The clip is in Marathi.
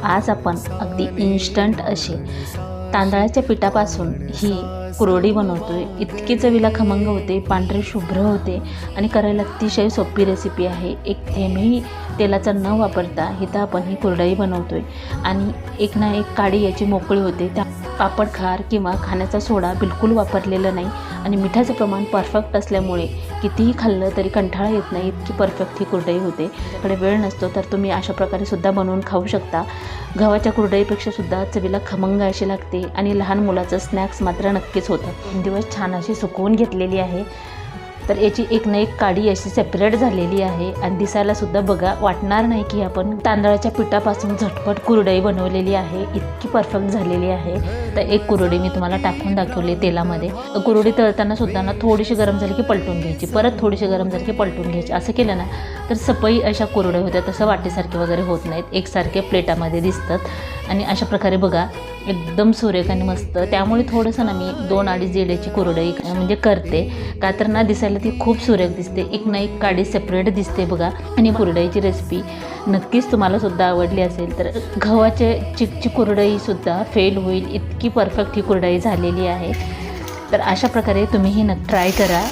आज आपण अगदी इन्स्टंट अशी तांदळाच्या पिठापासून ही कुरवडी बनवतोय। इतकी चवीला खमंग होते, पांढरे शुभ्र होते आणि करायला अतिशय सोपी रेसिपी आहे। एक थेंबही तेलाचा न वापरता इथं आपण ही कुरडई बनवतोय आणि एक ना एक काडी याची मोकळी होते। त्या पापड खार किंवा खाण्याचा सोडा बिलकुल वापरलेला नाही आणि मिठाचं प्रमाण परफेक्ट असल्यामुळे कितीही खाल्लं तरी कंटाळा येत नाही, इतकी परफेक्ट ही कुरडई होते। त्याकडे वेळ नसतो तर तुम्ही अशा प्रकारे सुद्धा बनवून खाऊ शकता। गव्हाच्या कुरडईपेक्षा सुद्धा चवीला खमंग अशी लागते आणि लहान मुलाचं स्नॅक्स मात्र नक्कीच होतं। 2 दिवस छान अशी सुकवून घेतलेली आहे, तर याची एक ना एक काडी अशी सेपरेट झालेली आहे आणि दिसायला सुद्धा बघा वाटणार नाही की आपण तांदळाच्या पिठापासून झटपट कुरडई बनवलेली आहे। इतकी परफेक्ट झालेली आहे। तर एक कुरडई मी तुम्हाला टाकून दाखवली तेलामध्ये। कुरडई तळताना सुद्धा ना थोडीशी गरम झाली की पलटून घ्यायची, परत थोडीशी गरम झाली की पलटून घ्यायची। असं केलं ना तर सपई अशा कुरडई होत्या, तसं वाटीसारखे वगैरे होत नाहीत, एकसारखे प्लेटामध्ये दिसतात आणि अशा प्रकारे बघा एकदम सुरेख आणि मस्त। त्यामुळे थोडंसं ना मी 2-2.5 जेड्याची कुरडई म्हणजे करते, का तर ना दिसायला ती खूप सुरेख दिसते, एक ना एक काडी सेपरेट दिसते बघा। आणि कुरडईची रेसिपी नक्कीच तुम्हाला सुद्धा आवडली असेल तर गव्हाचे चिकची कुरडई सुद्धा फेल होईल, इतकी परफेक्ट ही कुरडई झालेली आहे। तर अशा प्रकारे तुम्हीही ट्राय करा।